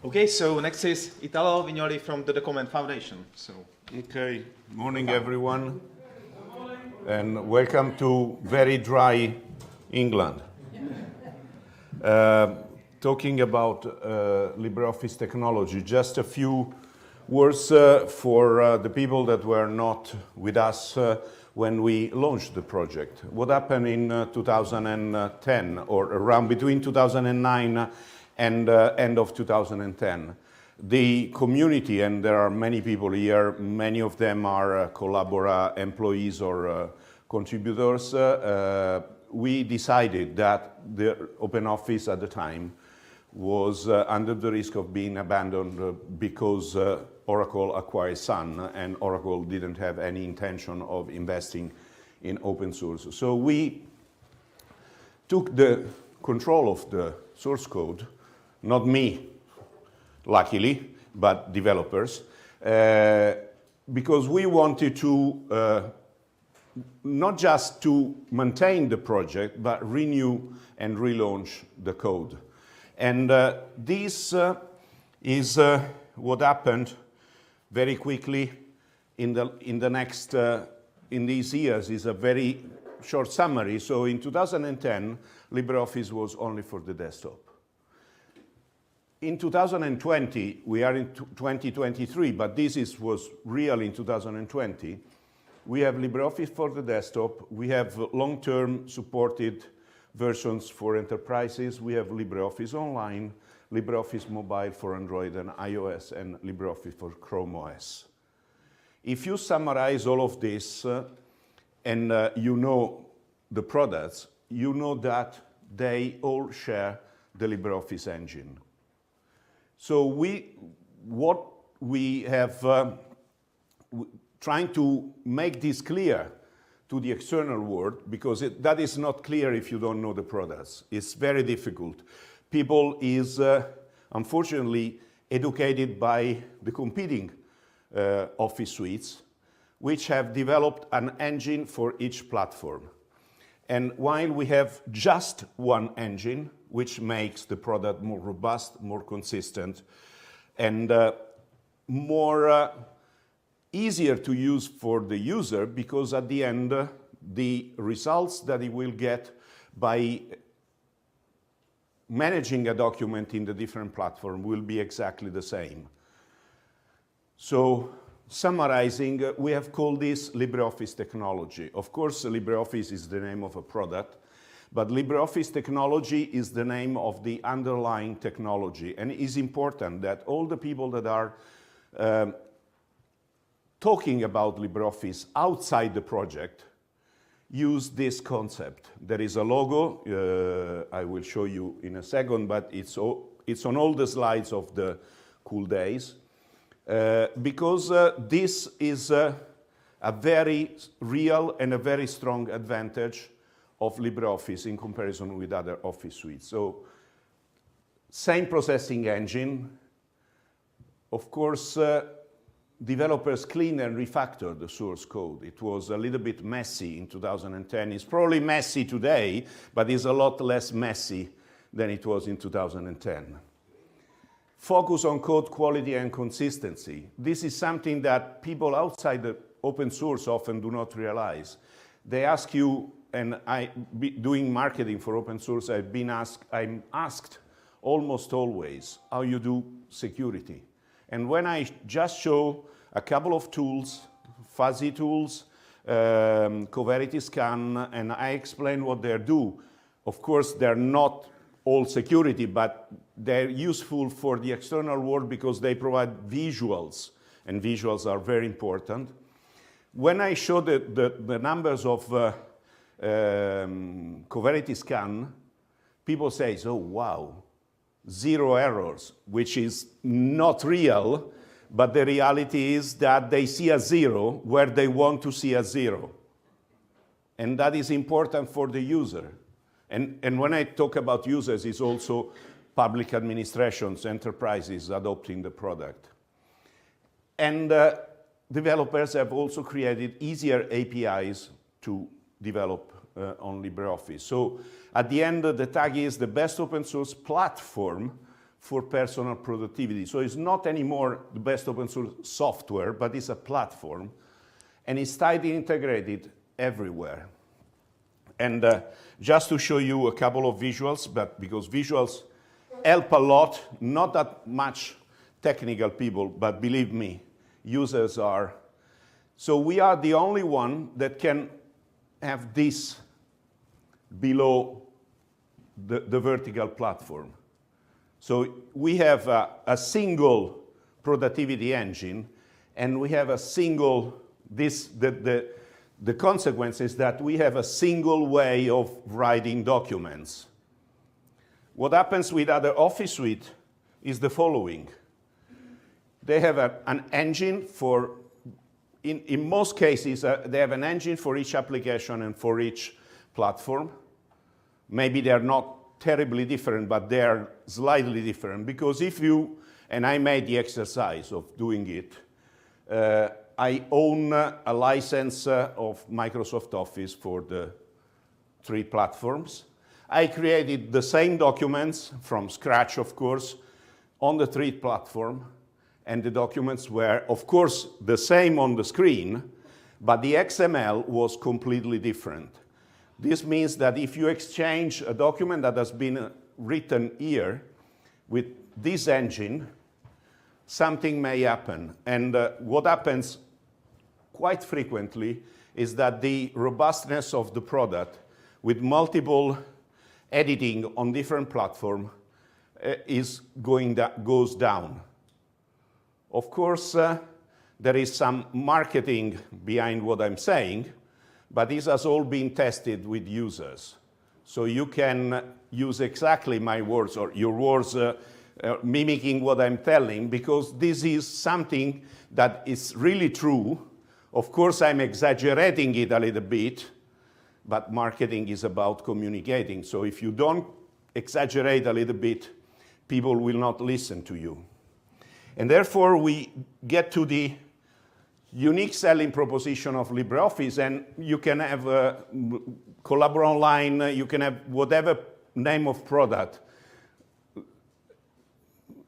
Okay, so next is Italo Vignoli from the Document Foundation. Okay, morning everyone, and welcome to very dry England. Talking about LibreOffice technology, just a few words for the people that were not with us when we launched the project. What happened in 2010, or around between 2009 and end of 2010? The community, and there are many people here, many of them are Collabora employees or contributors, we decided that the OpenOffice at the time was under the risk of being abandoned because Oracle acquired Sun, and Oracle didn't have any intention of investing in open source. So we took the control of the source code, not me, luckily, but developers, because we wanted to not just to maintain the project, but renew and relaunch the code. And this is what happened very quickly in these years. Is a very short summary. So in 2010, LibreOffice was only for the desktop. In 2020, we are in 2023, but this was real in 2020. We have LibreOffice for the desktop. We have long-term supported versions for enterprises. We have LibreOffice Online, LibreOffice Mobile for Android and iOS, and LibreOffice for Chrome OS. If you summarize all of this and you know the products, you know that they all share the LibreOffice engine. So what we have trying to make this clear to the external world, because that is not clear if you don't know the products. It's very difficult. People is unfortunately educated by the competing Office suites, which have developed an engine for each platform. And while we have just one engine, which makes the product more robust, more consistent, and more easier to use for the user, because at the end, the results that he will get by managing a document in the different platform will be exactly the same. So, summarizing, we have called this LibreOffice technology. Of course, LibreOffice is the name of a product, but LibreOffice technology is the name of the underlying technology. And it is important that all the people that are talking about LibreOffice outside the project use this concept. There is a logo, I will show you in a second, but it's on all the slides of the cool days, because this is a very real and a very strong advantage of LibreOffice in comparison with other Office suites. So, same processing engine. Of course, developers clean and refactor the source code. It was a little bit messy in 2010. It's probably messy today, but it's a lot less messy than it was in 2010. Focus on code quality and consistency. This is something that people outside the open source often do not realize. They ask you, and doing marketing for open source, I'm asked almost always how you do security. And when I just show a couple of tools, fuzzy tools, Coverity Scan, and I explain what they do, of course, they're not all security, but they're useful for the external world because they provide visuals, and visuals are very important. When I show the numbers of Coverity Scan, people say, oh, wow, 0 errors, which is not real, but the reality is that they see a 0 where they want to see a 0. And that is important for the user. And when I talk about users, it's also public administrations, enterprises adopting the product. And developers have also created easier APIs to develop on LibreOffice. So at the end, the tag is the best open source platform for personal productivity. So it's not anymore the best open source software, but it's a platform, and it's tightly integrated everywhere. And just to show you a couple of visuals, but because visuals help a lot, not that much technical people, but believe me, users are. So we are the only one that can have this below the vertical platform. So we have a single productivity engine, and we have a single, the consequence is that we have a single way of writing documents. What happens with other Office suite is the following. They have an engine for, in most cases, they have an engine for each application and for each platform. Maybe they're not terribly different, but they're slightly different. Because if you, and I made the exercise of doing it, I own a license of Microsoft Office for the 3 platforms. I created the same documents from scratch, of course, on the 3 platform. And the documents were, of course, the same on the screen, but the XML was completely different. This means that if you exchange a document that has been written here with this engine, something may happen. And what happens quite frequently is that the robustness of the product with multiple editing on different platforms goes down. Of course, there is some marketing behind what I'm saying, but this has all been tested with users. So you can use exactly my words or your words mimicking what I'm telling, because this is something that is really true. Of course, I'm exaggerating it a little bit, but marketing is about communicating. So if you don't exaggerate a little bit, people will not listen to you. And therefore, we get to the unique selling proposition of LibreOffice, and you can have Collabor Online, you can have whatever name of product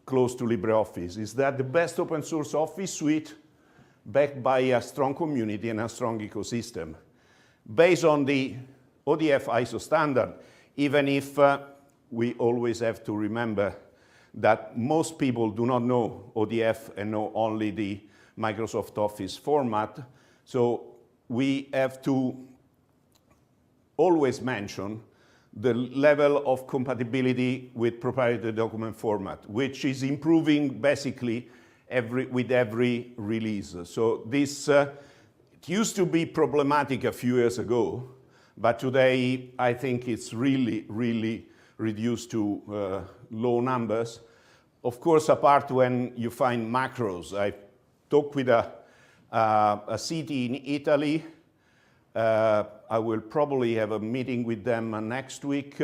close to LibreOffice. Is that the best open source Office suite backed by a strong community and a strong ecosystem, based on the ODF ISO standard, even if we always have to remember that most people do not know ODF and know only the Microsoft Office format. So we have to always mention the level of compatibility with proprietary document format, which is improving basically with every release. So this it used to be problematic a few years ago, but today I think it's really, really reduced to low numbers. Of course, apart when you find macros. I talked with a city in Italy. I will probably have a meeting with them next week.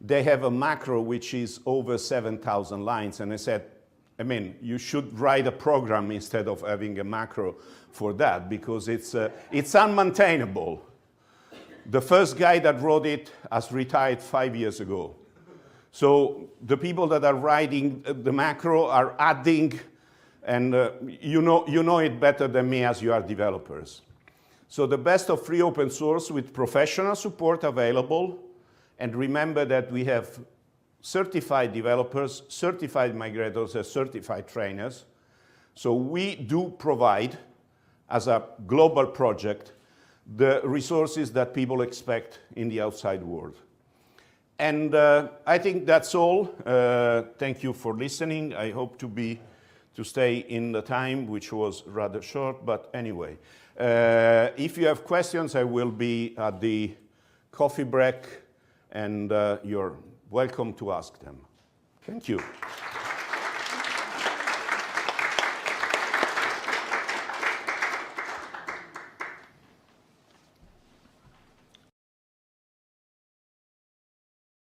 They have a macro which is over 7,000 lines. And I said, I mean, you should write a program instead of having a macro for that, because it's unmaintainable. The first guy that wrote it has retired 5 years ago. So the people that are writing the macro are adding, and you know it better than me as you are developers. So the best of free open source with professional support available. And remember that we have certified developers, certified migrators, and certified trainers. So we do provide, as a global project, the resources that people expect in the outside world. And I think that's all. Thank you for listening. I hope to stay in the time, which was rather short, but anyway. If you have questions, I will be at the coffee break, and you're welcome to ask them. Thank you.